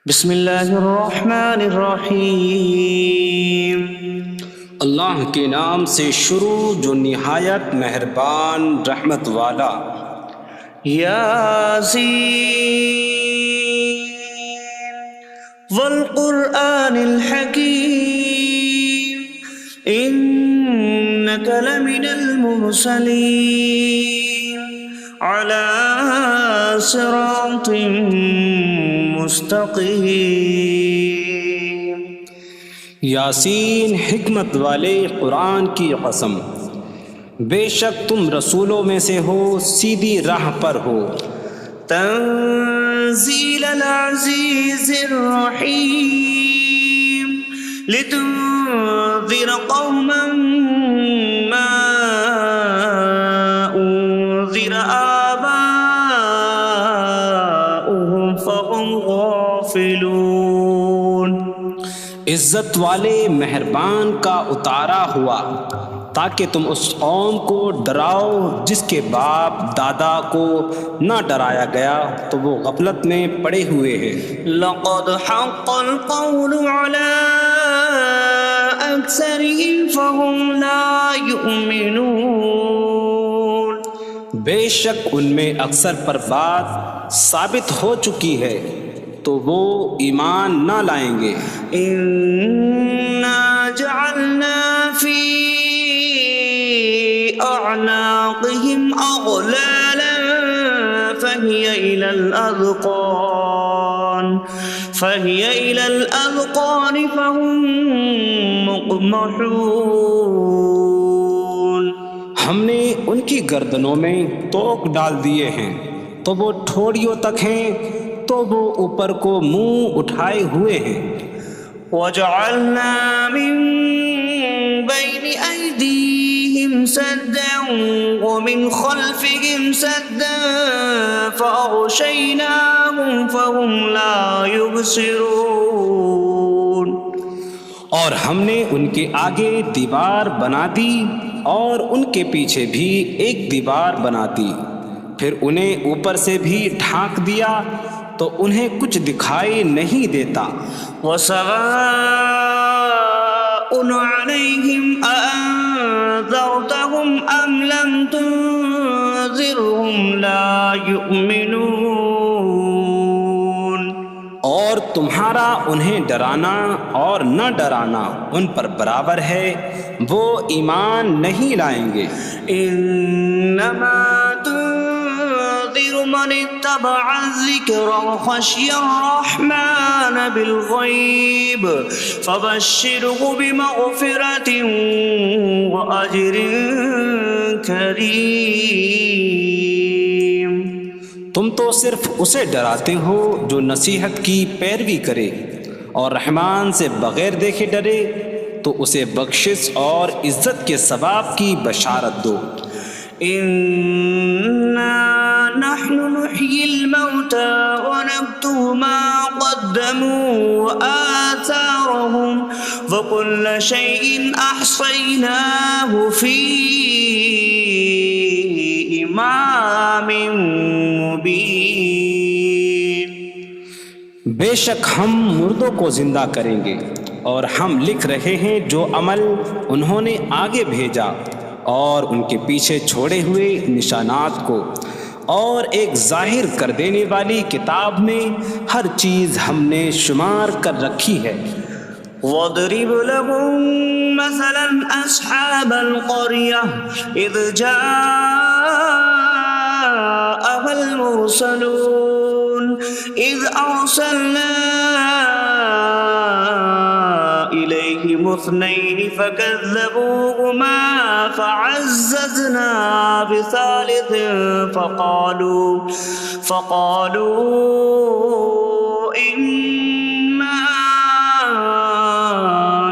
بسم اللہ الرحمن الرحیم۔ اللہ کے نام سے شروع جو نہایت مہربان رحمت والا۔ یاسین والقرآن الحکیم انک لمن المرسلین علی صراط مستقیم۔ یاسین حکمت والے قرآن کی قسم، بے شک تم رسولوں میں سے ہو، سیدھی راہ پر ہو۔ تنزیل العزیز الرحیم لتنذر قوما ما انذر آباؤهم فهم غافلون۔ عزت والے مہربان کا اتارا ہوا تاکہ تم اس قوم کو ڈراؤ جس کے باپ دادا کو نہ ڈرایا گیا تو وہ غفلت میں پڑے ہوئے ہیں۔ لقد حق القول على أكثرهم فهم لا يؤمنون۔ بے شک ان میں اکثر پر بات ثابت ہو چکی ہے تو وہ ایمان نہ لائیں گے۔ إنا جعلنا في أعناقهم أغلالا فهي إلى الأذقان فهم مقمحون۔ ہم نے ان کی گردنوں میں توق ڈال دیے ہیں تو وہ ٹھوڑیوں تک ہیں، تو وہ اوپر کو منہ اٹھائے ہوئے ہیں۔ وجعلنا من بين أيديهم سدا ومن خلفهم سدا فأغشيناهم فهم لا يبصرون۔ اور ہم نے ان کے آگے دیوار بنا دی اور ان کے پیچھے بھی ایک دیوار بنا دی، پھر انہیں اوپر سے بھی ڈھانک دیا تو انہیں کچھ دکھائی نہیں دیتا۔ وسواء عليهم أأنذرتهم أم لم تنذرهم لا يؤمنون۔ اور تمہارا انہیں ڈرانا اور نہ ڈرانا ان پر برابر ہے، وہ ایمان نہیں لائیں گے۔ انما تنذر من اتبع الذکر وخشی الرحمن بالغیب فبشره بمغفرة واجر کریم۔ تم تو صرف اسے ڈراتے ہو جو نصیحت کی پیروی کرے اور رحمان سے بغیر دیکھے ڈرے، تو اسے بخشش اور عزت کے ثواب کی بشارت دو۔ انا نحن نحيي الموتى ونكتب ما قدموا وآثارهم وكل شيء أحصيناه في إمام مبين۔ بے شک ہم مردوں کو زندہ کریں گے اور ہم لکھ رہے ہیں جو عمل انہوں نے آگے بھیجا اور ان کے پیچھے چھوڑے ہوئے نشانات کو، اور ایک ظاہر کر دینے والی کتاب میں ہر چیز ہم نے شمار کر رکھی ہے۔ وَاضْرِبْ لَهُم مَّثَلًا أَصْحَابَ الْقَرْيَةِ إِذْ جَاءَهَا الْمُرْسَلُونَ إِذْ أَرْسَلْنَا إِلَيْهِمُ اثْنَيْنِ فَكَذَّبُوهُمَا فَعَزَّزْنَا بِثَالِثٍ فَقَالُوا إِنَّا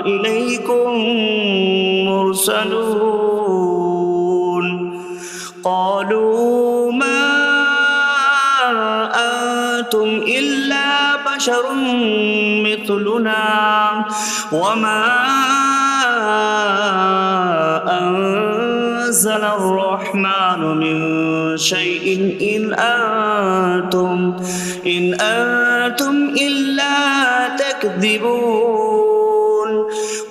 إِلَيْكُمْ مُرْسَلُونَ۔ قَالُوا مَا أَنتُمْ إِلَّا بَشَرٌ مِثْلُنَا وَمَا أَنتُمْ نزل الرحمن من شيء إن أنتم إلا تكذبون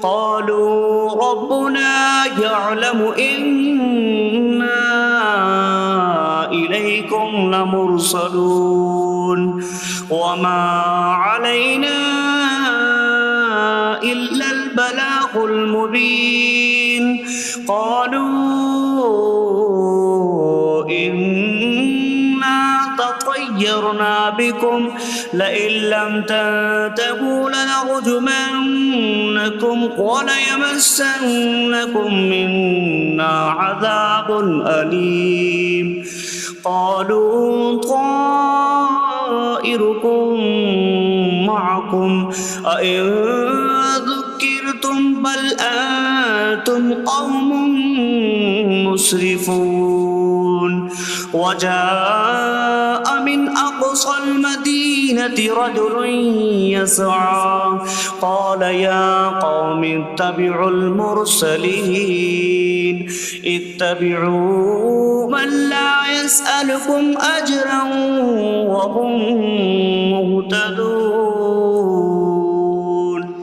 قالوا ربنا يعلم إنا إليكم لمرسلون وما علينا إلا البلاغ المبين قالوا إنا تطيرنا بكم لئن لم تنتهوا لنرجمنكم وليمسنكم منا عذاب أليم قالوا طائركم معكم أئن ذكرتم بل أنتم قوم مسرفون وجاء من أقصى المدينة رجل يسعى قال يا قوم اتبعوا المرسلين اتبعوا من لا يسألكم أجرا وهم مهتدون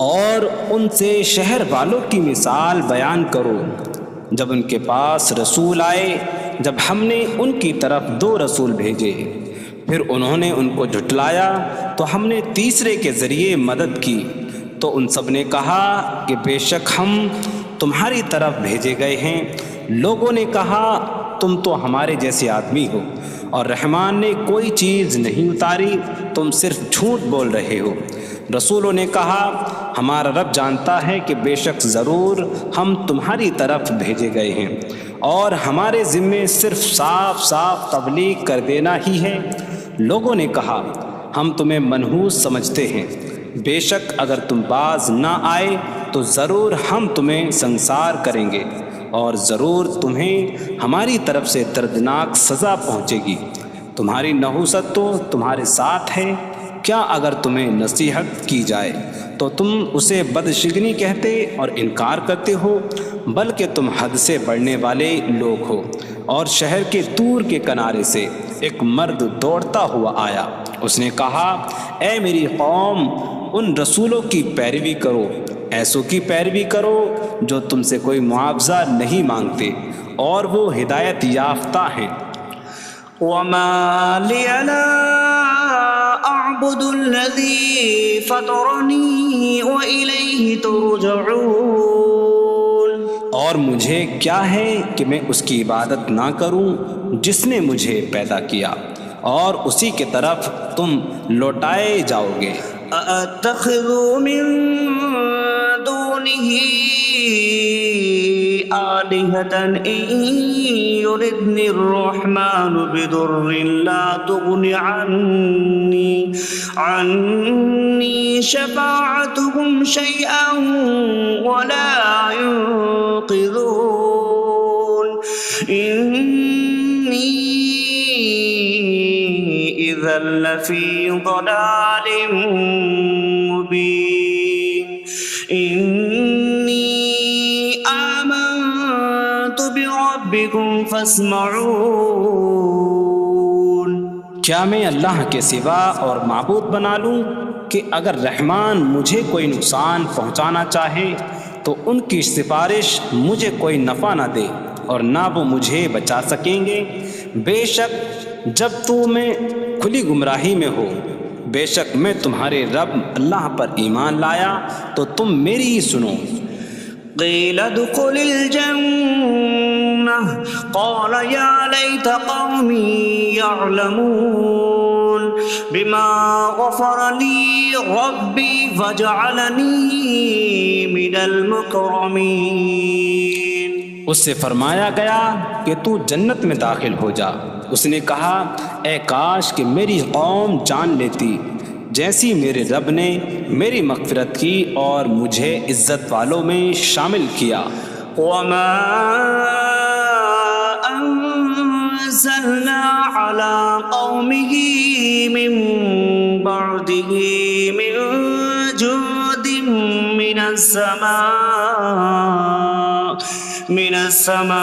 اور ان سے شہر والوں کی مثال بیان کرو جب ان کے پاس رسول آئے جب ہم نے ان کی طرف 2 رسول بھیجے پھر انہوں نے ان کو جھٹلایا تو ہم نے تیسرے کے ذریعے مدد کی تو ان سب نے کہا کہ بے شک ہم تمہاری طرف بھیجے گئے ہیں لوگوں نے کہا تم تو ہمارے جیسے آدمی ہو اور رحمان نے کوئی چیز نہیں اتاری تم صرف جھوٹ بول رہے ہو رسولوں نے کہا ہمارا رب جانتا ہے کہ بے شک ضرور ہم تمہاری طرف بھیجے گئے ہیں اور ہمارے ذمے صرف صاف صاف تبلیغ کر دینا ہی ہے لوگوں نے کہا ہم تمہیں منحوس سمجھتے ہیں بے شک اگر تم باز نہ آئے تو ضرور ہم تمہیں سنسار کریں گے اور ضرور تمہیں ہماری طرف سے دردناک سزا پہنچے گی تمہاری نحوست تو تمہارے ساتھ ہے کیا اگر تمہیں نصیحت کی جائے تو تم اسے بدشگنی کہتے اور انکار کرتے ہو بلکہ تم حد سے بڑھنے والے لوگ ہو اور شہر کے دور کے کنارے سے ایک مرد دوڑتا ہوا آیا اس نے کہا اے میری قوم ان رسولوں کی پیروی کرو ایسوں کی پیروی کرو جو تم سے کوئی معاوضہ نہیں مانگتے اور وہ ہدایت یافتہ ہیں وما لي لا أعبد الذي فطرني وإليه ترجعون اور مجھے کیا ہے کہ میں اس کی عبادت نہ کروں جس نے مجھے پیدا کیا اور اسی کی طرف تم لوٹائے جاؤ گے أأتخذ من دونه آلهة إن يردني الرحمن بضر لا تغن عني شفاعتهم شيئا ولا ينقذون إني إذا لفي ضلال مبين إني آمنت بربكم فاسمعون کیا میں اللہ کے سوا اور معبود بنا لوں کہ اگر رحمان مجھے کوئی نقصان پہنچانا چاہے تو ان کی سفارش مجھے کوئی نفع نہ دے اور نہ وہ مجھے بچا سکیں گے بے شک جب میں کھلی گمراہی میں ہو بے شک میں تمہارے رب اللہ پر ایمان لایا تو تم میری ہی سنو قيل ادخل الجنة قال يا ليت قومي يعلمون بما غفر لي ربي فجعلني من المكرمين اس سے فرمایا گیا کہ تو جنت میں داخل ہو جا اس نے کہا اے کاش کہ میری قوم جان لیتی جیسی میرے رب نے میری مغفرت کی اور مجھے عزت والوں میں شامل کیا وما أنزلنا على قومه من بعده من جود من السماء من السماء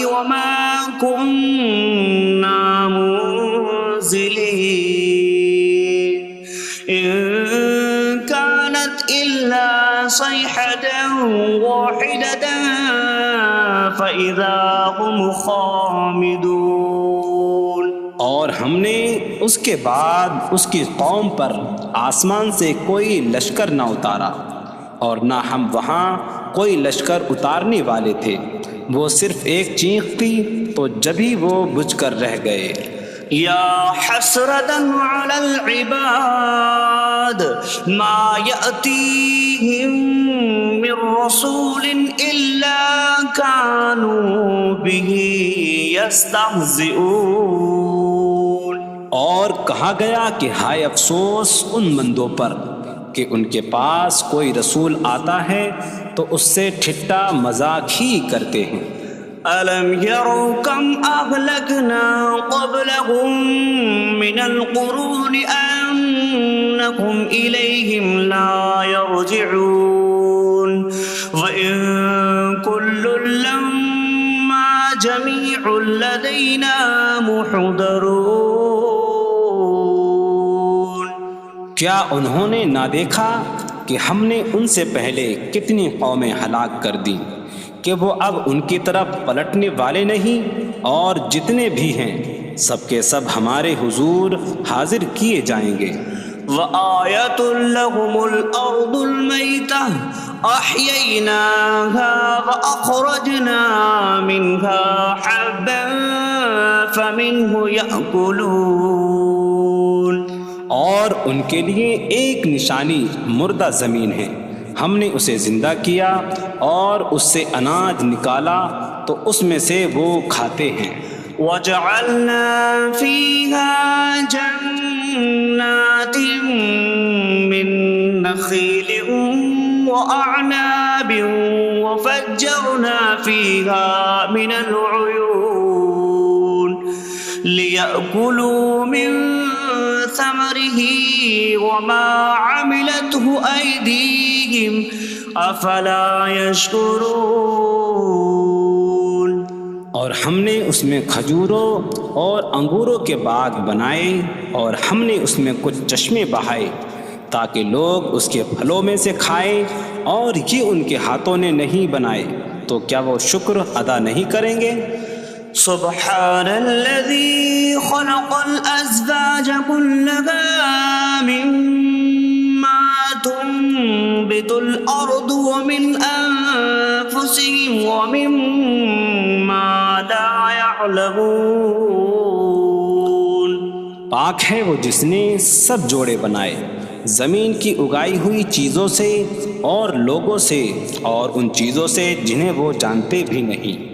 وما كنا منزلين إن كانت إلا صيحة واحدة فإذا هم خامدون۔ اور ہم نے اس کے بعد اس کی قوم پر آسمان سے کوئی لشکر نہ اتارا، اور نہ ہم وہاں کوئی لشکر اتارنے والے تھے، وہ صرف ایک چیخ تھی تو جبھی وہ بجھ کر رہ گئے۔ یا حسرة على العباد ما يأتيهم من رسول إلا كانوا به يستهزئون۔ اور کہا گیا کہ ہائے افسوس ان بندوں پر کہ ان کے پاس کوئی رسول آتا ہے تو اس سے ٹھٹا مذاق ہی کرتے ہیں۔ أَلَمْ يَرَوْا كَمْ أَهْلَكْنَا قَبْلَهُمْ مِنَ الْقُرُونِ أَنَّكُمْ إِلَيْهِمْ لَا يَرْجِعُونَ وَإِن كُلٌّ لَّمَّا جَمِيعٌ لَّدَيْنَا مُحْضَرُونَ۔ کیا انہوں نے نہ دیکھا کہ ہم نے ان سے پہلے کتنی قومیں ہلاک کر دیں کہ وہ اب ان کی طرف پلٹنے والے نہیں، اور جتنے بھی ہیں سب کے سب ہمارے حضور حاضر کیے جائیں گے۔ وَآيَةٌ لَّهُمُ الْأَرْضُ الْمَيْتَةُ أَحْيَيْنَاهَا وَأَخْرَجْنَا مِنْهَا حَبًّا فَمِنْهُ يَأْكُلُونَ۔ اور ان کے لیے ایک نشانی مردہ زمین ہے، ہم نے اسے زندہ کیا اور اس سے اناج نکالا تو اس میں سے وہ کھاتے ہیں۔ وَجَعَلْنَا فِيهَا جَنَّاتٍ مِّن نَّخِيلٍ وَأَعْنَابٍ وَفَجَّرْنَا فِيهَا مِنَ الْعُيُونِ لِيَأْكُلُوا مِن ثَمَرِهِ وَمَا عَمِلَتْهُ أَيْدِيهِمْ أَفَلَا يَشْكُرُونَ۔ اور ہم نے اس میں کھجوروں اور انگوروں کے باغ بنائے، اور ہم نے اس میں کچھ چشمے بہائے تاکہ لوگ اس کے پھلوں میں سے کھائیں، اور یہ ان کے ہاتھوں نے نہیں بنائے، تو کیا وہ شکر ادا نہیں کریں گے؟ سبحان الذي خلق الأزواج كلها مما تنبت الأرض ومن أنفسهم ومما لا يعلمون۔ پاک ہے وہ جس نے سب جوڑے بنائے زمین کی اگائی ہوئی چیزوں سے اور لوگوں سے اور ان چیزوں سے جنہیں وہ جانتے بھی نہیں۔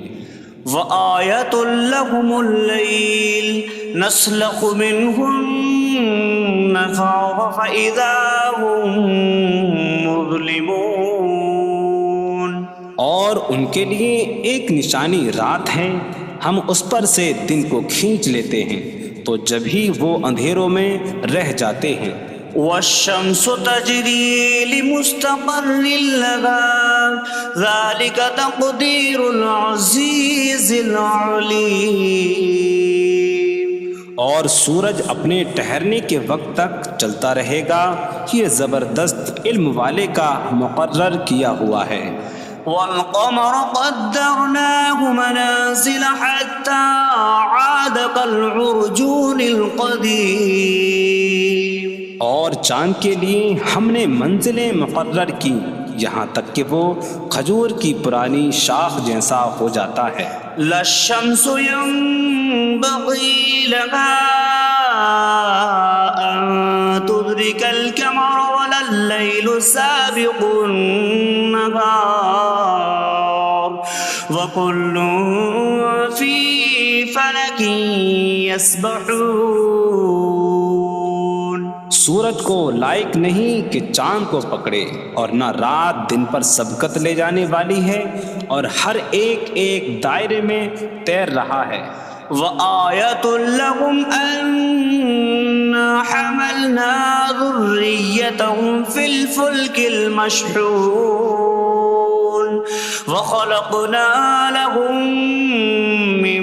وَآيَةٌ لَّهُمُ اللَّيْلُ نَسْلَخُ مِنْهُ النَّهَارَ فَإِذَا هُم مُظْلِمُونَ۔ اور ان کے لیے ایک نشانی رات ہے، ہم اس پر سے دن کو کھینچ لیتے ہیں تو جبھی وہ اندھیروں میں رہ جاتے ہیں۔ وَالشَّمْسُ تَجْرِي لِمُسْتَقَرٍّ لَّهَا ذَلِكَ تَقْدِيرُ الْعَزِيزِ الْعَلِيمِ۔ اور سورج اپنے ٹھہرنے کے وقت تک چلتا رہے گا، یہ زبردست علم والے کا مقرر کیا ہوا ہے۔ وَالْقَمَرَ قَدَّرْنَاهُ مَنَازِلَ حَتَّى عَادَ كَالْعُرْجُونِ الْقَدِيمِ۔ اور چاند کے لیے ہم نے منزلیں مقرر کی یہاں تک کہ وہ کھجور کی پرانی شاخ جیسا ہو جاتا ہے۔ لا الشمس ينبغي لها أن تدرك القمر ولا الليل سابق النهار وكل في فلك يسبحون۔ سورج کو لائق نہیں کہ چاند کو پکڑے، اور نہ رات دن پر سبقت لے جانے والی ہے، اور ہر ایک ایک دائرے میں تیر رہا ہے۔ وَآيَةٌ لَّهُمْ أَنَّا حَمَلْنَا ذُرِّيَّتَهُمْ فِي الْفُلْكِ الْمَشْحُونِ۔ وخلقنا لهم من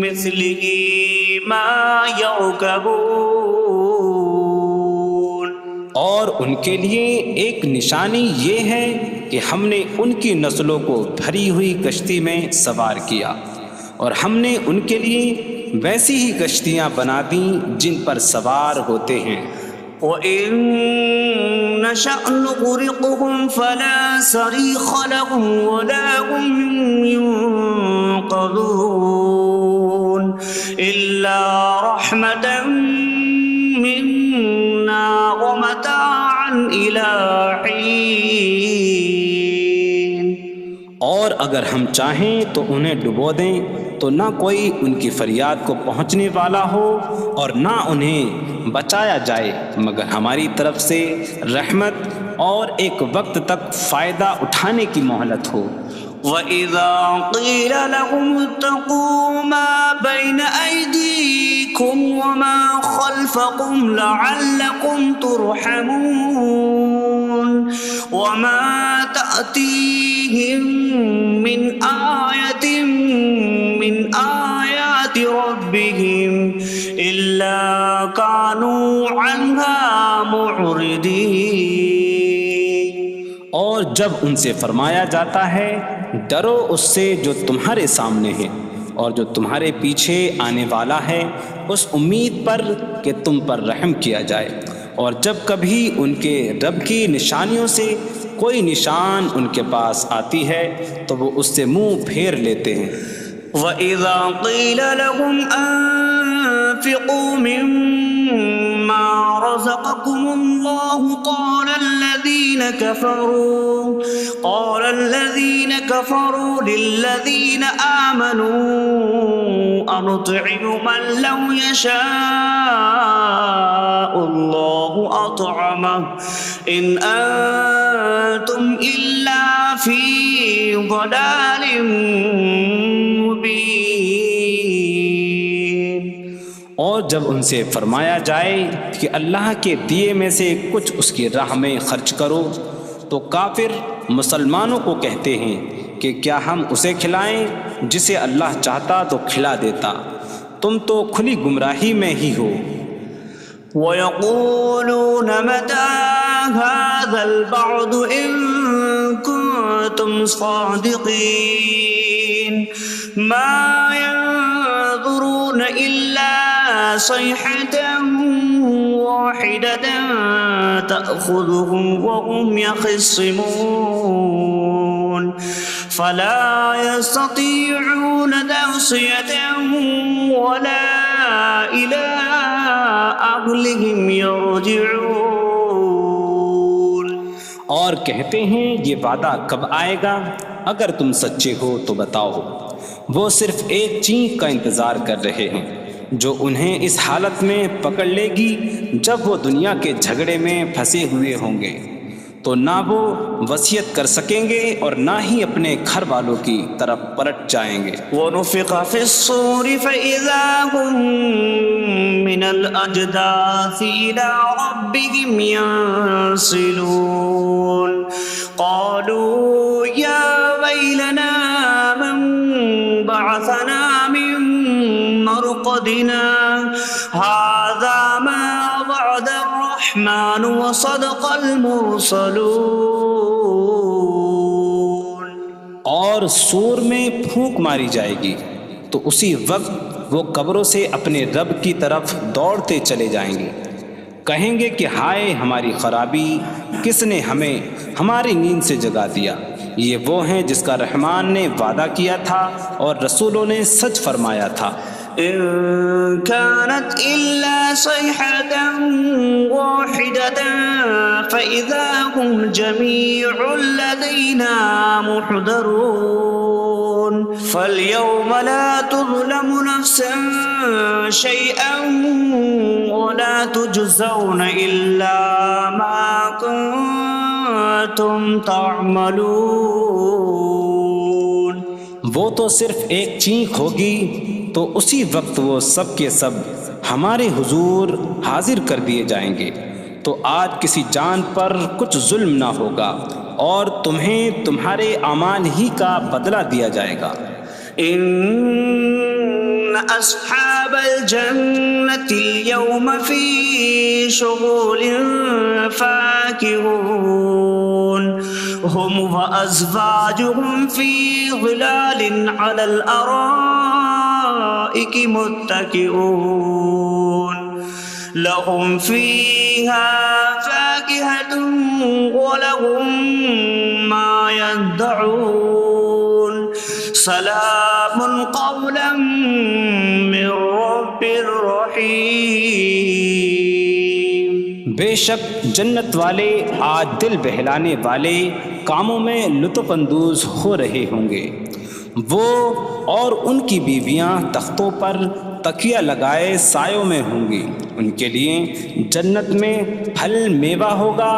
مثله ما يركبون. اور ان کے لیے ایک نشانی یہ ہے کہ ہم نے ان کی نسلوں کو بھری ہوئی کشتی میں سوار کیا، اور ہم نے ان کے لیے ویسی ہی کشتیاں بنا دیں جن پر سوار ہوتے ہیں. وَإِن نَّشَأْ نُغْرِقْهُمْ فَلَا صَرِيخَ لَهُمْ وَلَا هُمْ يُنقَذُونَ إِلَّا رَحْمَةً مِّنَّا وَمَتَاعًا إِلَىٰ حِينٍ. اور اگر ہم چاہیں تو انہیں ڈبو دیں تو نہ کوئی ان کی فریاد کو پہنچنے والا ہو اور نہ انہیں بچایا جائے مگر ہماری طرف سے رحمت اور ایک وقت تک فائدہ اٹھانے کی مہلت ہو. وَإِذَا قِيلَ لَهُمُ اتَّقُوا مَا بَيْنَ أَيْدِيكُمْ وَمَا خَلْفَكُمْ لَعَلَّكُمْ تُرْحَمُونَ وَمَا تَأْتِيهِم مِّنْ آيَةٍ مِّنْ آيَاتِ رَبِّهِمْ إِلَّا كَانُوا عَنْهَا مُعْرِضِينَ. اور جب ان سے فرمایا جاتا ہے ڈرو اس سے جو تمہارے سامنے ہے اور جو تمہارے پیچھے آنے والا ہے، اس امید پر کہ تم پر رحم کیا جائے، اور جب کبھی ان کے رب کی نشانیوں سے کوئی نشان ان کے پاس آتی ہے تو وہ اس سے منہ پھیر لیتے ہیں. وَإِذَا قِيلَ لَهُمْ أَنفِقُوا مِمَّا رَزَقَكُمُ اللَّهُ قَالَ الَّذِينَ كَفَرُوا لِلَّذِينَ آمَنُوا أَنُطْعِمُ مَن لَّوْ يَشَاءُ اللَّهُ أَطْعَمَهُ إِنْ أَنتُمْ إِلَّا فِي ضَلَالٍ مبین. اور جب ان سے فرمایا جائے کہ اللہ کے دیے میں سے کچھ اس کی راہ میں خرچ کرو تو کافر مسلمانوں کو کہتے ہیں کہ کیا ہم اسے کھلائیں جسے اللہ چاہتا تو کھلا دیتا، تم تو کھلی گمراہی میں ہی ہو. وَيَقُولُونَ مَتَىٰ هَٰذَا الْوَعْدُ إِن كُنتُمْ صَادِقِينَ مَا يَنظُرُونَ إِلَّا صَيْحَةً وَاحِدَةً تَأْخُذُهُمْ وَهُمْ يَخِصِّمُونَ فَلَا يَسْتَطِيعُونَ تَوْصِيَةً وَلَا إِلَىٰ أَهْلِهِمْ يَرْجِعُونَ. اور کہتے ہیں یہ وعدہ کب آئے گا؟ اگر تم سچے ہو تو بتاؤ. وہ صرف ایک چینک کا انتظار کر رہے ہیں جو انہیں اس حالت میں پکڑ لے گی جب وہ دنیا کے جھگڑے میں پھنسے ہوئے ہوں گے، تو نہ وہ وصیت کر سکیں گے اور نہ ہی اپنے گھر والوں کی طرف پلٹ جائیں گے. وَنُفِخَ فِي الصُّورِ فَإِذَا هُم مِّنَ الْأَجْدَاثِ إِلَىٰ رَبِّهِمْ يَنسِلُونَ قَالُوا يَا وَيْلَنَا مَن بَعَثَنَا مِن مَّرْقَدِنَا هَٰذَا مَا وَعَدَ الرَّحْمَٰنُ وَصَدَقَ الْمُرْسَلُونَ. اور سور میں پھونک ماری جائے گی تو اسی وقت وہ قبروں سے اپنے رب کی طرف دوڑتے چلے جائیں گے، کہیں گے کہ ہائے ہماری خرابی، کس نے ہمیں ہماری نیند سے جگا دیا. یہ وہ ہیں جس کا رحمان نے وعدہ کیا تھا اور رسولوں نے سچ فرمایا تھا. إن كانت إلا صيحة واحدة فإذا هم جميع لدينا محضرون فاليوم لا تظلم نفس شيئا ولا تجزون إلا ما كنتم تعملون. وہ تو صرف ایک چینک ہوگی تو اسی وقت وہ سب کے سب ہمارے حضور حاضر کر دیے جائیں گے، تو آج کسی جان پر کچھ ظلم نہ ہوگا اور تمہیں تمہارے اعمال ہی کا بدلہ دیا جائے گا۔ إن أصحاب الجنة اليوم في شغل فاكهون هم وأزواجهم في ظلال على الأرائك متكئون لهم فيها فاكهة ولهم ما يدعون سلام قولا من رب رحیم۔ بے شک جنت والے آج دل بہلانے والے کاموں میں لطف اندوز ہو رہے ہوں گے۔ وہ اور ان کی بیویاں تختوں پر تکیہ لگائے سایوں میں ہوں گی۔ ان کے لیے جنت میں پھل میوہ ہوگا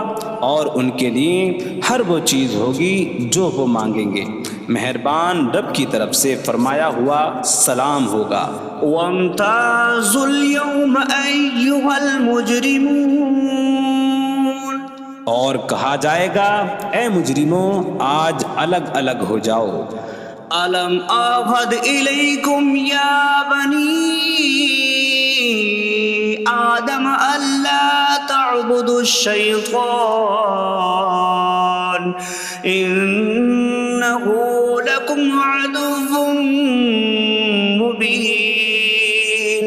اور ان کے لیے ہر وہ چیز ہوگی جو وہ مانگیں گے۔ مہربان رب کی طرف سے فرمایا ہوا سلام ہوگا۔ وامتازوا اليوم أيها المجرمون، اور کہا جائے گا اے مجرموں آج الگ الگ ہو جاؤ۔ ألم أعهد إليكم يا بني آدم ألا تعبدوا الشيطان إنه لكم عدو مبين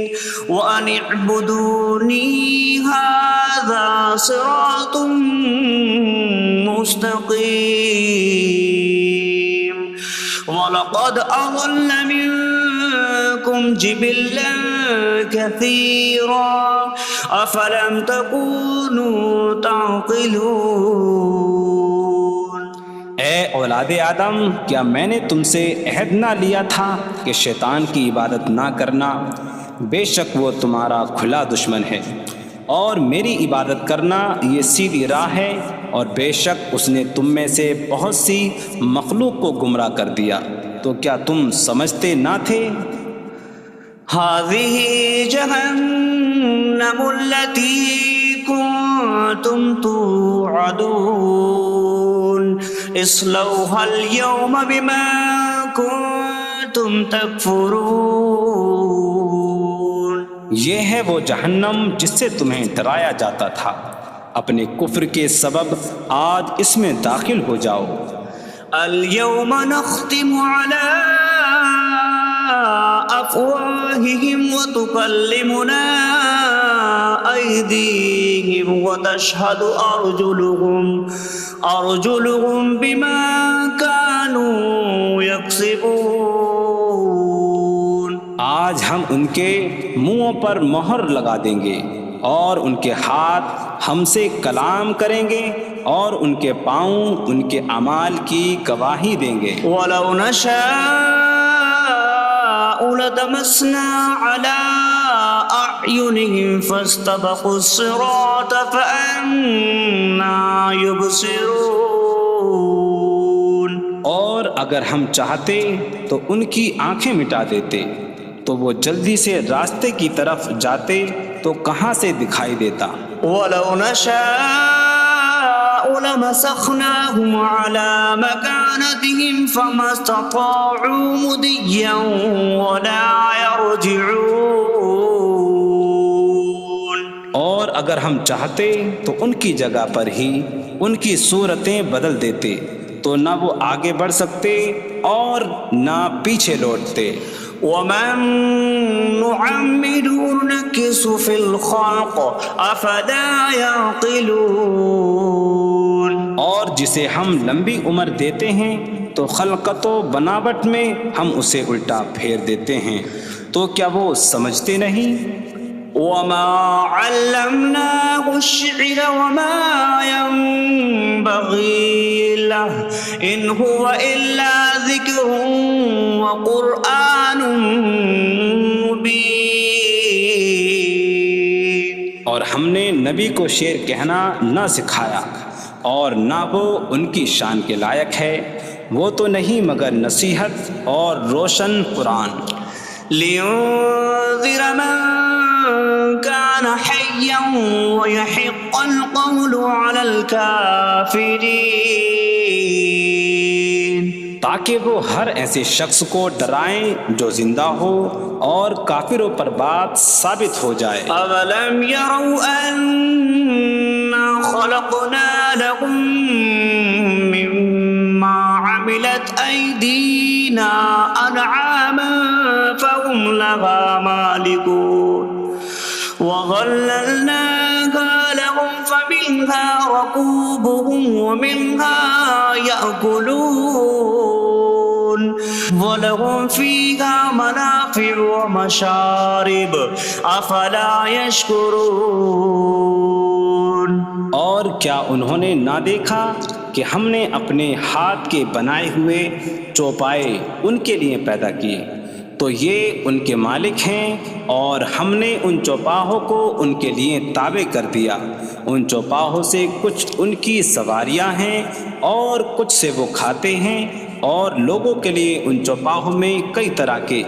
وأن اعبدوني هذا صراط مستقيم وَلَقَدْ أَضَلَّ مِنكُمْ جِبِلًّا كَثِيرًا أَفَلَمْ تَكُونُوا تَعْقِلُونَ۔ اے اولاد آدم، کیا میں نے تم سے عہد نہ لیا تھا کہ شیطان کی عبادت نہ کرنا؟ بے شک وہ تمہارا کھلا دشمن ہے، اور میری عبادت کرنا یہ سیدھی راہ ہے، اور بے شک اس نے تم میں سے بہت سی مخلوق کو گمراہ کر دیا، تو کیا تم سمجھتے نہ تھے؟ هذه جهنم التي كنتم توعدون اصلوها اليوم بما كنتم تكفرون۔ یہ ہے وہ جہنم جس سے تمہیں ڈرایا جاتا تھا، اپنے کفر کے سبب آج اس میں داخل ہو جاؤ۔ اليوم نختم على أفواههم وتكلمنا أيديهم وتشهد أرجلهم بما كانوا يكسبون۔ آج ہم ان کے منہوں پر مہر لگا دیں گے، اور ان کے ہاتھ ہم سے کلام کریں گے، اور ان کے پاؤں ان کے اعمال کی گواہی دیں گے۔ وَلَوْ نَشَاءُ لَطَمَسْنَا عَلَىٰ أَعْيُنِهِمْ فَاسْتَبَقُوا الصِّرَاطَ فَأَنَّىٰ يُبْصِرُونَ۔ اور اگر ہم چاہتے تو ان کی آنکھیں مٹا دیتے، تو وہ جلدی سے راستے کی طرف جاتے تو کہاں سے دکھائی دیتا۔ وَلَوْ نَشَاءُ لَمَسَخْنَاهُمْ عَلَىٰ مَكَانَتِهِمْ فَمَا اسْتَطَاعُوا مُضِيًّا وَلَا يَرْجِعُونَ۔ اور اگر ہم چاہتے تو ان کی جگہ پر ہی ان کی صورتیں بدل دیتے، تو نہ وہ آگے بڑھ سکتے اور نہ پیچھے لوٹتے۔ وَمَن نُّعَمِّرْهُ نُنَكِّسْهُ فِي الْخَلْقِ أَفَلَا يَعْقِلُونَ۔ اور جسے ہم لمبی عمر دیتے ہیں تو خلقت و بناوٹ میں ہم اسے الٹا پھیر دیتے ہیں، تو کیا وہ سمجھتے نہیں؟ وَمَا عَلَّمْنَاهُ الشِّعْرَ وَمَا يَنبَغِي لَهُ إِنْ هُوَ إِلَّا ذِكْرٌ وَقُرْآنٌ مُّبِينٌ۔ اور ہم نے نبی کو شعر کہنا نہ سکھایا، اور نہ وہ ان کی شان کے لائق ہے، وہ تو نہیں مگر نصیحت اور روشن قرآن۔ لِيُنذِرَ مَن كَانَ حَيًّا حيا ويحق القول على الكافرين تاکہ وہ ہر ایسے شخص کو ڈرائیں جو زندہ ہو اور کافروں پر بات ثابت ہو جائے۔ أولم يروا أنا خلقنا لهم مما عملت أيدينا أنعاما فهم لها مالكون وظللناها لهم فمنها ركوبهم ومنها يأكلون وَلَهُمْ فِيهَا مَنَافِعُ وَمَشَارِبُ أَفَلَا يَشْكُرُونَ۔ اور کیا انہوں نے نہ دیکھا کہ ہم نے اپنے ہاتھ کے بنائے ہوئے چوپائے ان کے لیے پیدا کیے، تو یہ ان کے مالک ہیں، اور ہم نے ان چوپاہوں کو ان کے لیے تابع کر دیا۔ ان چوپاہوں سے کچھ ان کی سواریاں ہیں اور کچھ سے وہ کھاتے ہیں، اور لوگوں کے لیے ان چوپاہوں میں کئی طرح کے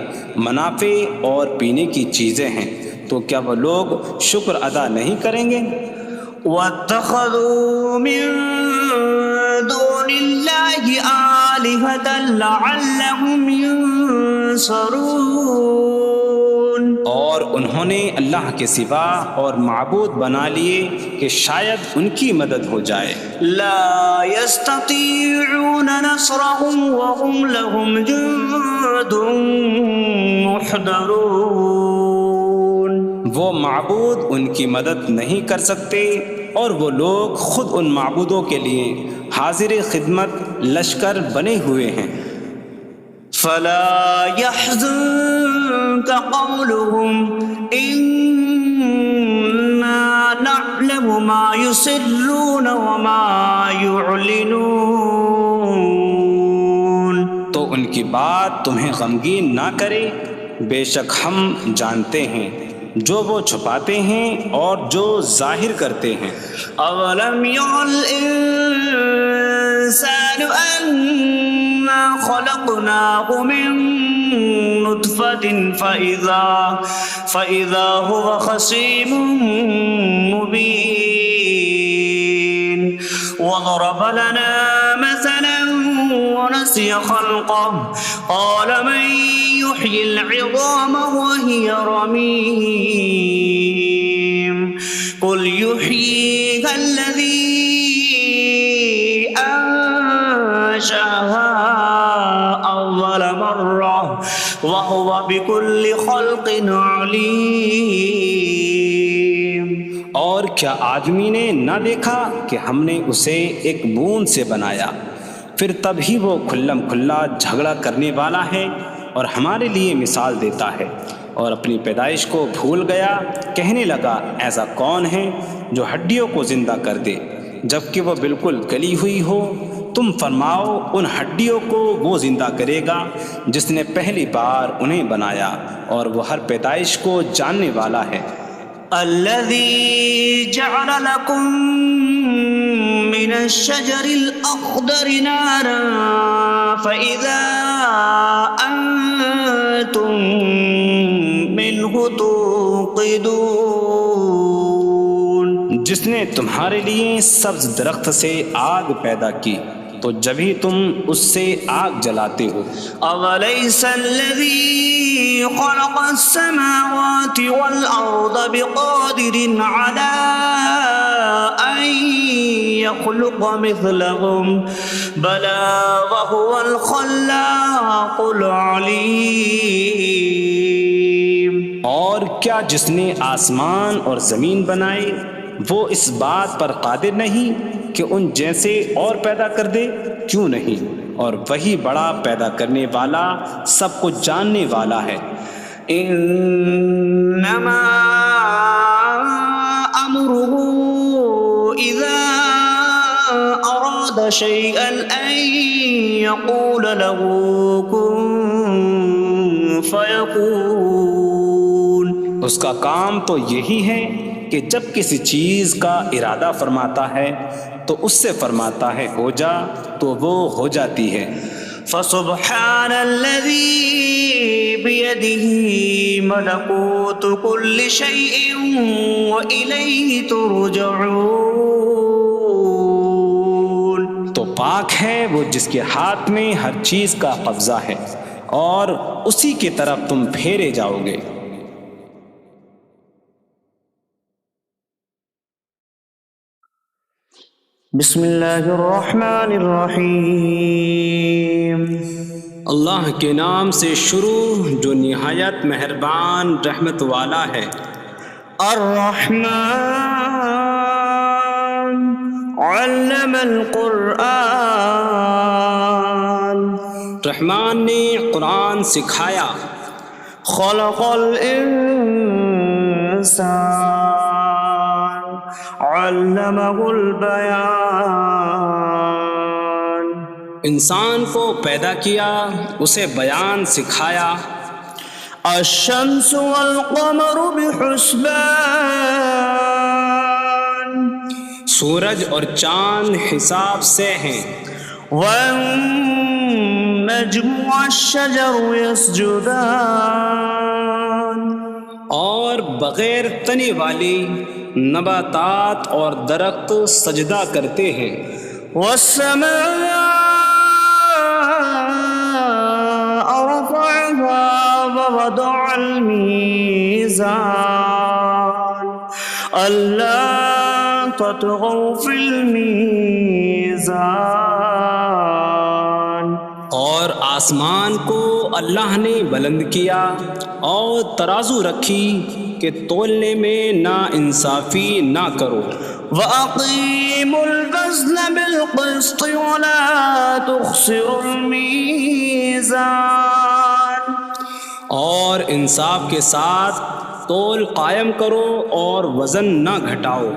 منافع اور پینے کی چیزیں ہیں، تو کیا وہ لوگ شکر ادا نہیں کریں گے؟ وَاتَّخَذُوا مِن دُونِ اللَّهِ آلِهَةً لَعَلَّهُمْ يُنصَرُونَ۔ اور انہوں نے اللہ کے سوا اور معبود بنا لیے کہ شاید ان کی مدد ہو جائے۔ لا يستطيعون نصرهم وهم لهم جند محضرون۔ وہ معبود ان کی مدد نہیں کر سکتے، اور وہ لوگ خود ان معبودوں کے لیے حاضر خدمت لشکر بنے ہوئے ہیں۔ فلا يحزنك قولهم إنا نعلم ما يسرون وما يعلنون۔ تو ان کی بات تمہیں غمگین نہ کرے، بے شک ہم جانتے ہیں جو وہ چھپاتے ہیں اور جو ظاہر کرتے ہیں۔ اولم ير الانسان انا خلقناه من نطفة فإذا هو خصيم مبين وضرب لنا مثلا ونسي خلقه قال من يحيي العظام وهي رميم قل يحييها الذي أنشأها أول مرة وهو بكل خلق عليم۔ اور کیا آدمی نے نہ دیکھا کہ ہم نے اسے ایک بوند سے بنایا، پھر تب ہی وہ کھلم کھلا جھگڑا کرنے والا ہے اور ہمارے لیے مثال دیتا ہے، اور اپنی پیدائش کو بھول گیا، کہنے لگا ایسا کون ہے جو ہڈیوں کو زندہ کر دے جبکہ وہ بالکل گلی ہوئی ہو؟ تم فرماؤ ان ہڈیوں کو وہ زندہ کرے گا جس نے پہلی بار انہیں بنایا، اور وہ ہر پیدائش کو جاننے والا ہے۔ الذي جعل لكم من الشجر الأخضر نارا فإذا أنتم منه توقدون۔ جس نے تمہارے لیے سبز درخت سے آگ پیدا کی تو جبھی تم اس سے آگ جلاتے ہو۔ أَوَلَيْسَ الَّذِي خَلَقَ السَّمَاوَاتِ وَالْأَرْضَ بِقَادِرٍ عَلَىٰ أَن يَخْلُقَ مِثْلَهُم بَلَىٰ وَهُوَ الْخَلَّاقُ الْعَلِيمُ۔ اور کیا جس نے آسمان اور زمین بنائے وہ اس بات پر قادر نہیں کہ ان جیسے اور پیدا کر دے؟ کیوں نہیں، اور وہی بڑا پیدا کرنے والا سب کچھ جاننے والا ہے۔ انما امره اذا اراد شيئا ان يقول له كن فيكون۔ اس کا کام تو یہی ہے کہ جب کسی چیز کا ارادہ فرماتا ہے تو اس سے فرماتا ہے ہو جا، تو وہ ہو جاتی ہے۔ فسبحان الذي بيده ملكوت كل شيء وإليه ترجعون. تو پاک ہے وہ جس کے ہاتھ میں ہر چیز کا قبضہ ہے اور اسی کی طرف تم پھیرے جاؤ گے. بسم اللہ الرحمن الرحیم. اللہ کے نام سے شروع جو نہایت مہربان رحمت والا ہے. الرحمن علم القرآن. رحمان نے قرآن سکھایا. خلق الانسان علمہ البیان. انسان کو پیدا کیا اسے بیان سکھایا. الشمس والقمر بحسبان. سورج اور چاند حساب سے ہیں. والنجم والشجر يسجدان. اور بغیر تنے والی نباتات اور درخت سجدہ کرتے ہیں. والسماء رفعها ووضع الميزان ألا تطغوا في الميزان. اور آسمان کو اللہ نے بلند کیا اور ترازو رکھی کہ تولنے میں نا انصافی نہ کرو. وَأَقِيمُوا الْوَزْنَ بِالْقِسْطِ وَلَا تُخْسِرُوا الْمِيزَانَ. اور انصاف کے ساتھ تول قائم کرو اور وزن نہ گھٹاؤ.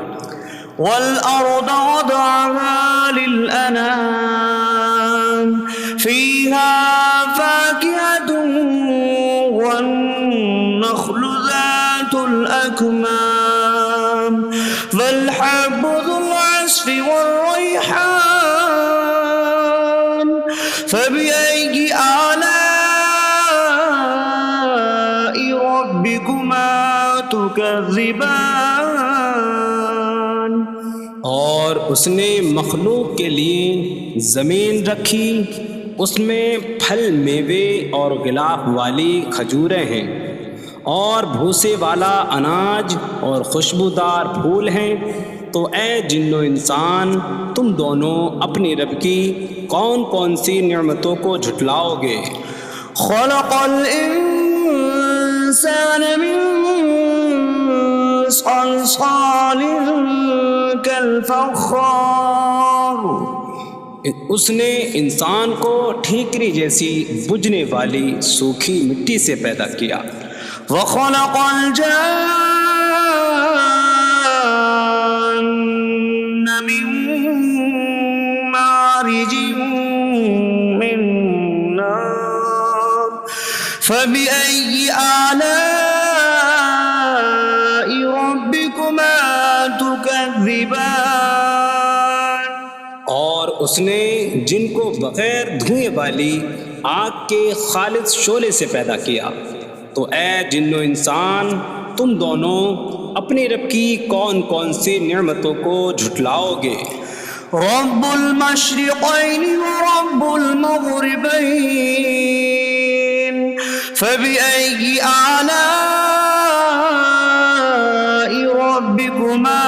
وَالْأَرْضَ وَضَعَهَا لِلْأَنَامِ فِيهَا فَاكِهَةٌ وَالنَّخْلُ ذَاتُ الْأَكْمَامِ وَالْحَبُّ ذُو الْعَصْفِ وَالرَّيْحَانُ فَبِأَيِّ آلَاءِ رَبِّكُمَا تُكَذِّبَانِ. اور اس نے مخلوق کے لیے زمین رکھی، اس میں پھل میوے اور غلاف والی کھجوریں ہیں اور بھوسے والا اناج اور خوشبودار پھول ہیں. تو اے جن و انسان تم دونوں اپنی رب کی کون کون سی نعمتوں کو جھٹلاؤ گے. خلق الانسان من صلصال کالفخار. اس نے انسان کو ٹھیکری جیسی بجھنے والی سوکھی مٹی سے پیدا کیا. وخلق الجان من مارج من نار فبأي آلاء ربكما تكذبان. اور اس نے جن کو بغیر دھوئیں والی آگ کے خالص شعلے سے پیدا کیا. تو اے جن و انسان تم دونوں اپنی رب کی کون کون سی نعمتوں کو جھٹلاؤ گے. رب المشرقین ورب المغربین فبأي آلاء ربكما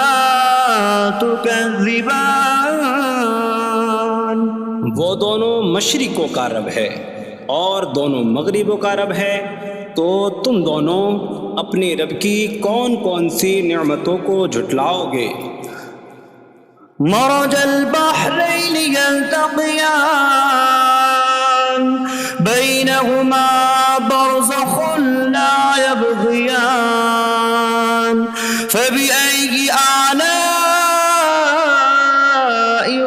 تكذبان. وہ دونوں مشرقوں کا رب ہے اور دونوں مغربوں کا رب ہے. تو تم دونوں اپنی رب کی کون کون سی نعمتوں کو جھٹلاؤ گے. مرج البحرین یلتقیان بینہما برزخ لا یبغیان فبأي آلاء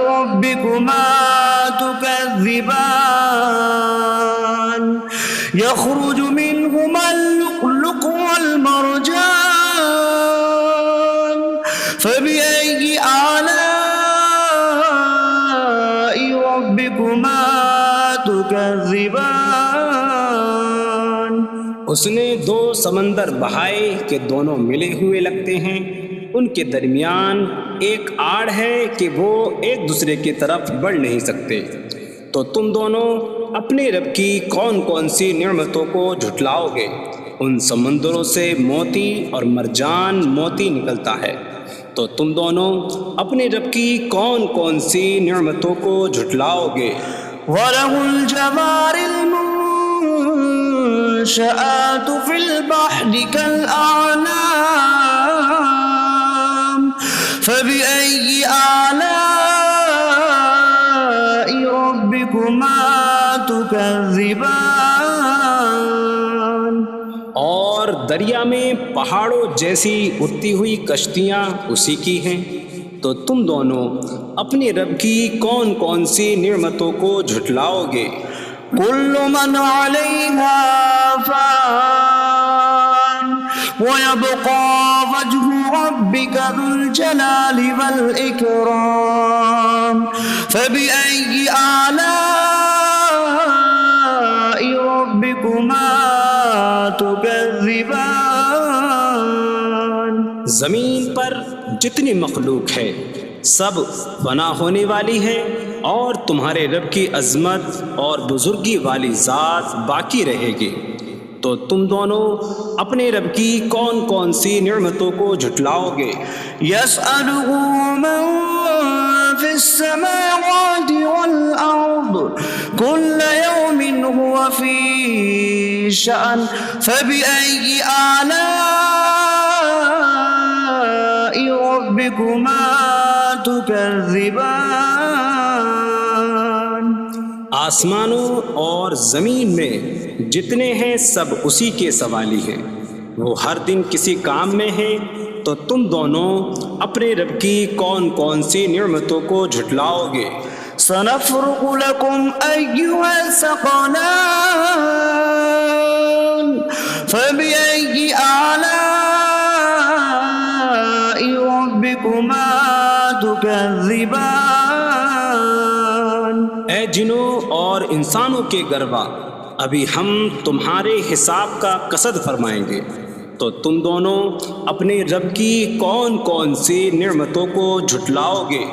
ربكما تكذبان. يخرج منهما اللؤلؤ والمرجان فبأي آلاء ربكما تكذبان اس نے دو سمندر بہائے کہ دونوں ملے ہوئے لگتے ہیں، ان کے درمیان ایک آڑ ہے کہ وہ ایک دوسرے کی طرف بڑھ نہیں سکتے، تو تم دونوں اپنے رب کی کون کون سی نعمتوں کو جھٹلاؤ گے؟ ان سمندروں سے موتی اور مرجان موتی نکلتا ہے، تو تم دونوں اپنے رب کی کون کون سی نعمتوں کو جھٹلاؤ گے؟ وَلَهُ الْجَوَارِ الْمُنشَآتُ فِي الْبَحْرِ كَالْأَعْلَامِ فَبِأَيِّ آلَاءِ رَبِّكُمَا تُكَذِّبَانِ اور دریا میں پہاڑوں جیسی اڑتی ہوئی کشتیاں اسی کی ہیں، تو تم دونوں اپنے رب کی کون کون سی نعمتوں کو جھٹلاؤ گے؟ كل من عليها فان ويبقى وجه ربك ذو الجلال والإكرام فبأي آلاء ربكما تكذبان زمین پر جتنی مخلوق ہے سب فنا ہونے والی ہے، اور تمہارے رب کی عظمت اور بزرگی والی ذات باقی رہے گی، تو تم دونوں اپنے رب کی کون کون سی نعمتوں کو جھٹلاؤ گے؟ يسأله من في السماوات والأرض كل يوم هو في شأن فبأي آلاء ربكما تكذبان آسمانوں اور زمین میں جتنے ہیں سب اسی کے سوالی ہیں، وہ ہر دن کسی کام میں ہیں، تو تم دونوں اپنے رب کی کون کون سی نعمتوں کو جھٹلاؤ گے؟ سنفرغ لكم أيها الثقلان فبأي آلاء ربكما تكذبان اے جنوں اور انسانوں کے گروہ، ابھی ہم تمہارے حساب کا قصد فرمائیں گے، تو تم دونوں اپنے رب کی کون کون سی نعمتوں کو جھٹلاؤ گے؟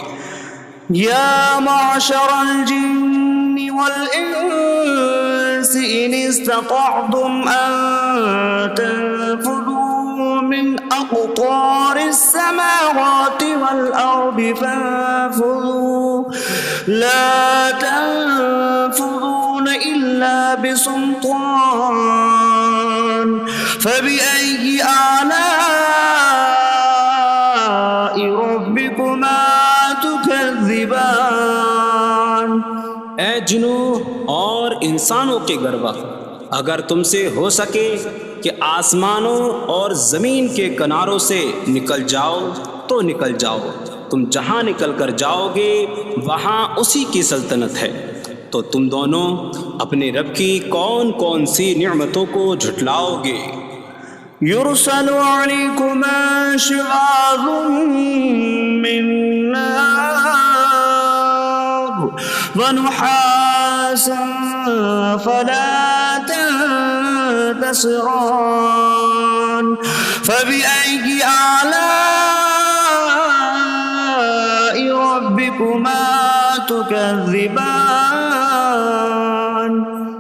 يا معشر الجن والإنس إن استطعتم أن تنفذوا من أقطار السماوات والأرض فانفذوا لا تنفذون إلا بسلطان فبأي آلاء ربكما تكذبان اے جنوں اور انسانوں کے گروہ، اگر تم سے ہو سکے کہ آسمانوں اور زمین کے کناروں سے نکل جاؤ تو نکل جاؤ، تم جہاں نکل کر جاؤ گے وہاں اسی کی سلطنت ہے، تو تم دونوں اپنے رب کی کون کون سی نعمتوں کو جھٹلاؤ گے؟ يرسل عليكما شواظ من نار ونحاسا فلا تنتصران فبأي آلاء ربكما تكذبان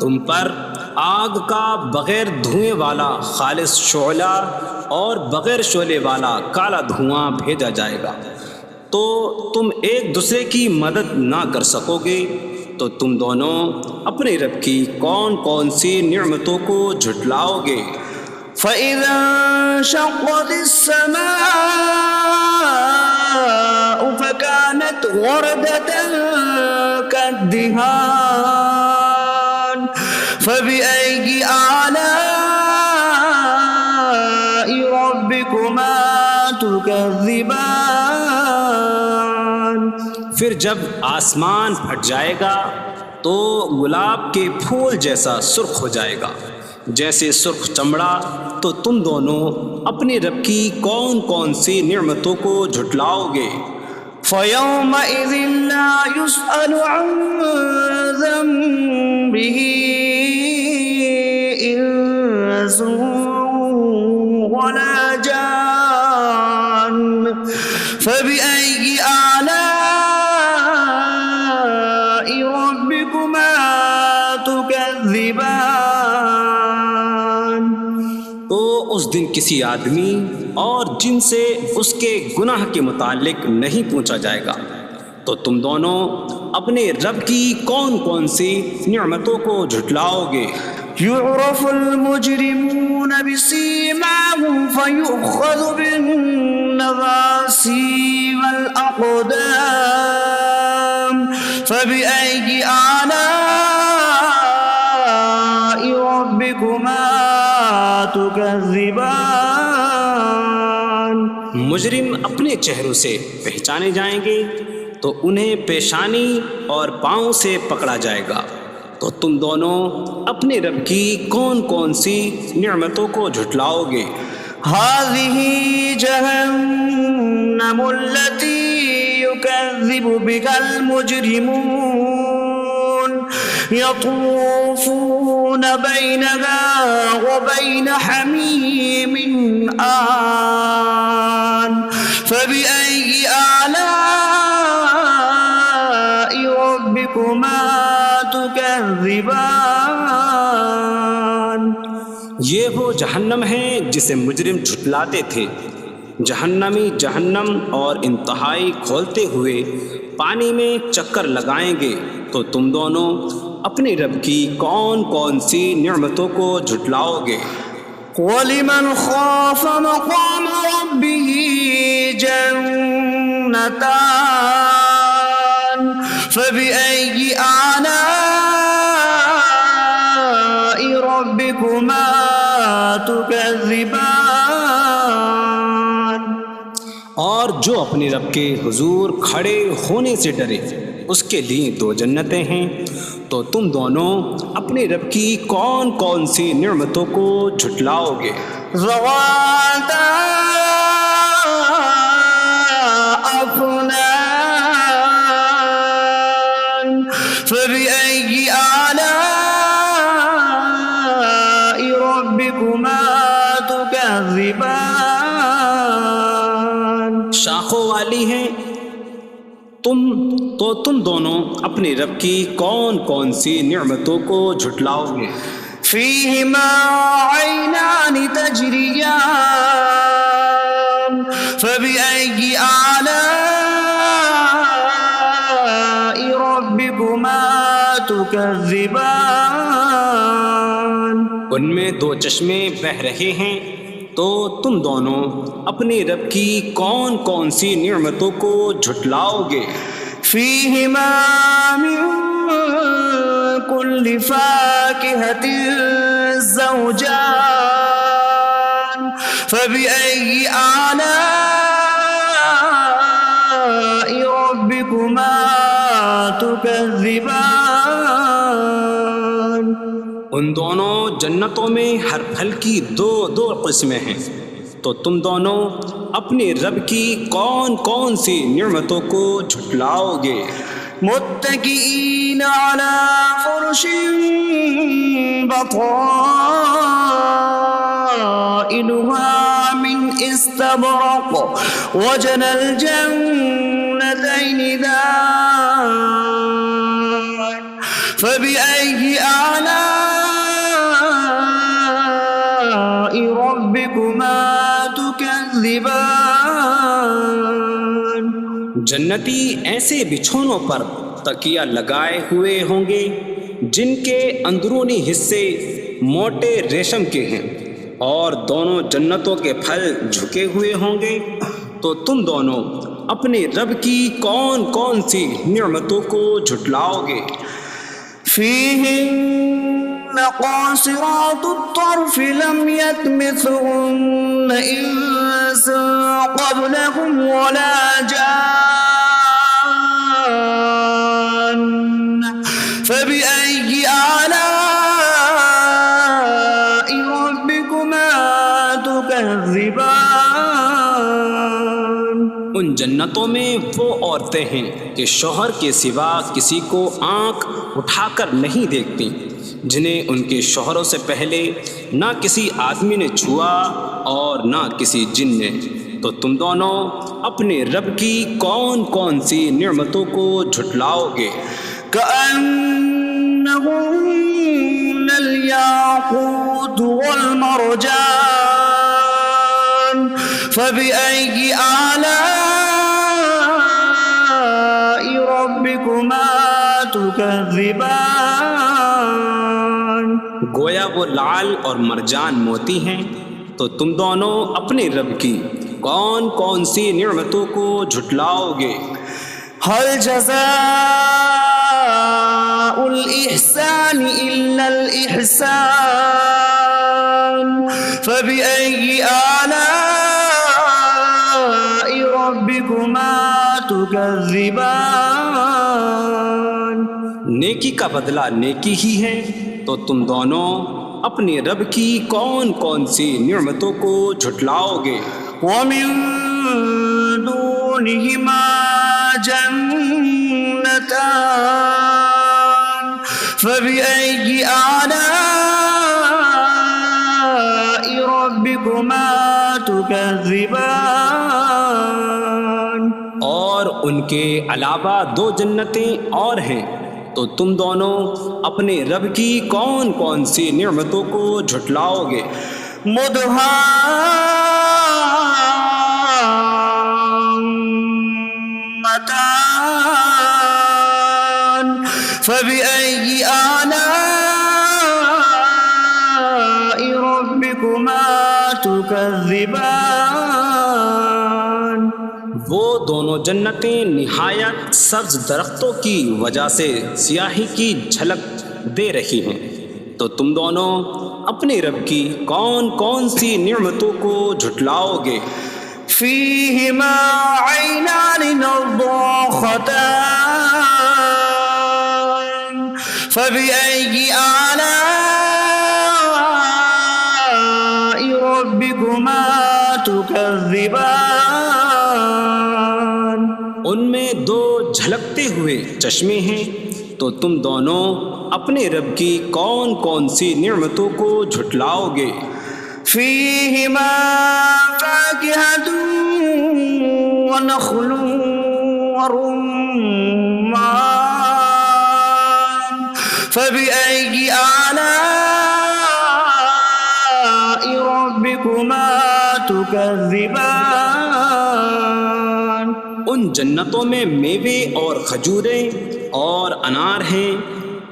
تم پر آگ کا بغیر دھوئیں والا خالص شعلہ اور بغیر شعلے والا کالا دھواں بھیجا جائے گا، تو تم ایک دوسرے کی مدد نہ کر سکو گے، تو تم دونوں اپنے رب کی کون کون سی نعمتوں کو جھٹلاؤ گے؟ فَإِذَا انشَقَّتِ السَّمَاءُ فَكَانَتْ وَرْدَةً كَالدِّهَانِ فَبِأَيِّ آلَاءِ رَبِّكُمَا تُكَذِّبَانِ پھر جب آسمان پھٹ جائے گا تو گلاب کے پھول جیسا سرخ ہو جائے گا، جیسے سرخ چمڑا، تو تم دونوں اپنے رب کی کون کون سی نعمتوں کو جھٹلاؤ گے؟ فيومئذ لا يسأل عن ذنبه إنس ولا جان فبأي آلاء ربكما تكذبان. تو اس دن کسی آدمی اور جن سے اس کے گناہ کے متعلق نہیں پوچھا جائے گا، تو تم دونوں اپنے رب کی کون کون سی نعمتوں کو جھٹلاؤ گے؟ يعرف المجرمون بسيماهم فيؤخذ بالنواصي والأقدام فبأي آلاء ربكما تكذبان. مجرم اپنے چہروں سے پہچانے جائیں گے تو انہیں پیشانی اور پاؤں سے پکڑا جائے گا. تو تم دونوں اپنے رب کی کون کون سی نعمتوں کو جھٹلاؤ گے؟ هذه جهنم التي يكذب بها المجرمون يطوفون بينها وبين حميم آن فبأي آلاء ربكما تكذبان. یہ وہ جہنم ہے جسے مجرم جھٹلاتے تھے. جہنمی جہنم اور انتہائی کھولتے ہوئے پانی میں چکر لگائیں گے. تو تم دونوں اپنے رب کی کون کون سی نعمتوں کو جھٹلاؤ گے؟ وَلِمَنْ خَافَ مَقَامَ رَبِّهِ جَنَّتَانِ فَبِأَيِّ آلَاءِ رَبِّكُمَا تُكَذِّبَانِ. اور جو اپنے رب کے حضور کھڑے ہونے سے ڈرے اس کے لیے دو جنتیں ہیں. تو تم دونوں اپنے رب کی کون کون سی نعمتوں کو جھٹلاؤ گے؟ ذواتا أفنان فبأي آلاء ربكما تكذبان. شاخوں والی ہیں. تم دونوں اپنے رب کی کون کون سی نعمتوں کو جھٹلاؤ گے؟ فيهما عينان تجريان فبأي آلاء ربكما تكذبان. ان میں دو چشمے بہہ رہے ہیں. تو تم دونوں اپنے رب کی کون کون سی نعمتوں کو جھٹلاؤ گے؟ فيهما من كل فاكهة زوجان فبأي آلاء ربكما تكذبان. ان دونوں جنتوں میں ہر پھل کی دو قسمیں ہیں. تو تم دونوں اپنے رب کی کون کون سی نعمتوں کو جھٹلاؤ گے؟ متكئين على فرش بطائنها من استبرق وجنى الجنتين دان فبأي آلاء ربكما تكذبان. جنتی ایسے بچھونوں پر تکیہ لگائے ہوئے ہوں گے جن کے اندرونی حصے موٹے ریشم کے ہیں، اور دونوں جنتوں کے پھل جھکے ہوئے ہوں گے. تو تم دونوں اپنے رب کی کون کون سی نعمتوں کو جھٹلاؤ گے؟ فيهن قاصرات الطرف لم يطمثهن إنس قبلهم ولا جان فبأي آلاء ربكما تكذبان. ان جنتوں میں وہ عورتیں ہیں کہ شوہر کے سوا کسی کو آنکھ اٹھا کر نہیں دیکھتی، جنہیں ان کے شوہروں سے پہلے نہ کسی آدمی نے چھوا اور نہ کسی جن نے۔ تو تم دونوں اپنے رب کی کون کون سی نعمتوں کو جھٹلاؤ گے؟ كأنهن الياقوت والمرجان فبأي آلاء ربكما تكذبان۔ گویا وہ لعل اور مرجان موتی ہیں۔ تو تم دونوں اپنے رب کی کون کون سی نعمتوں کو جھٹلاؤ گے؟ هل جزاء الإحسان إلا الإحسان فبأي آلاء ربكما تكذبان۔ نیکی کا بدلہ نیکی ہی ہے، تو تم دونوں اپنے رب کی کون کون سی نعمتوں کو جھٹلاؤ گے؟ ومن دونهما جنتان فبأي آلاء ربكما تكذبان۔ اور ان کے علاوہ دو جنتیں اور ہیں، تو تم دونوں اپنے رب کی کون کون سی نعمتوں کو جھٹلاؤ گے؟ مدهامتان فبأي آلاء ربكما تكذبان۔ وہ دونوں جنتیں نہایت سبز درختوں کی وجہ سے سیاہی کی جھلک دے رہی ہیں، تو تم دونوں اپنے رب کی کون کون سی نعمتوں کو جھٹلاؤ گے؟ فيهما عينان نضاختان فبأي آلاء ربكما تكذبان۔ ان میں دو جھلکتے ہوئے چشمے ہیں، تو تم دونوں اپنے رب کی کون کون سی نعمتوں کو جھٹلاؤ گے؟ فيهما فاكهة ونخل ورمان فبأي آلاء ربكما تكذبان۔ ان جنتوں میں میوے اور کھجوریں اور انار ہیں،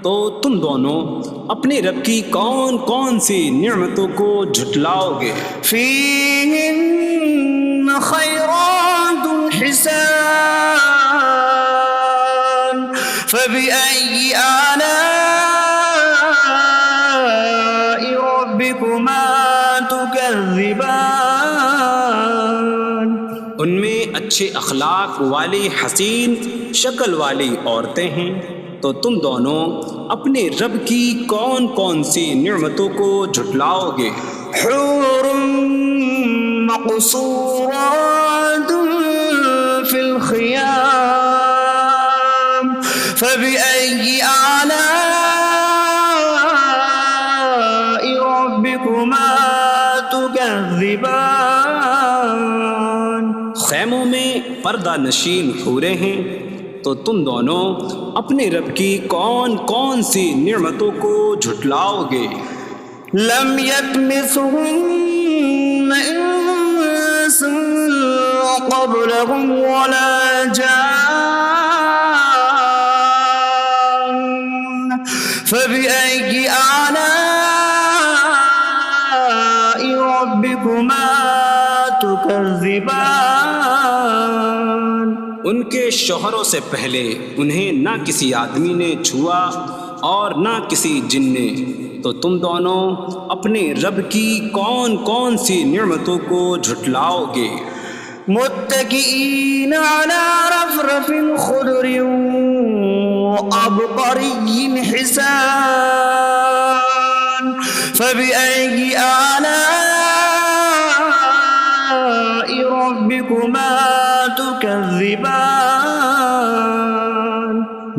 تو تم دونوں اپنے رب کی کون کون سی نعمتوں کو جھٹلاؤ گے؟ فيهن خيرات حسان فبأي آلاء ربكما تكذبان۔ ان میں اچھے اخلاق والی حسین شکل والی عورتیں ہیں، تو تم دونوں اپنے رب کی کون کون سی نعمتوں کو جھٹلاؤ گے؟ حور مقصورات في الخيام فبأي آلاء ربكما تكذبان۔ خیموں میں پردہ نشین حوریں ہیں، تو تم دونوں اپنے رب کی کون کون سی نعمتوں کو جھٹلاؤ گے؟ لم يطمثهن انس قبلهم ولا جان فبأي آلاء ربكما تكذبان۔ ان کے شوہروں سے پہلے انہیں نہ کسی آدمی نے چھوا اور نہ کسی جن نے، تو تم دونوں اپنے رب کی کون کون سی نعمتوں کو جھٹلاؤ گے؟ متكئين على رفرف خضر وعبقري حسان فبأي آلاء ربكما تكذبان۔ الدبان.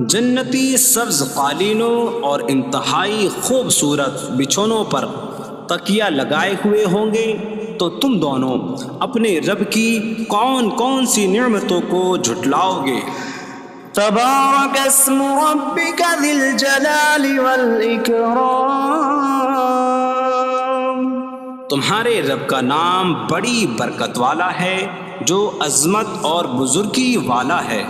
جنتی سبز قالینوں اور انتہائی خوبصورت بچھونوں پر تکیہ لگائے ہوئے ہوں گے، تو تم دونوں اپنے رب کی کون کون سی نعمتوں کو جھٹلاؤ گے؟ تبارک اسم ربک ذی الجلال والاکرام. تمہارے رب کا نام بڑی برکت والا ہے، جو عظمت اور بزرگی والا ہے.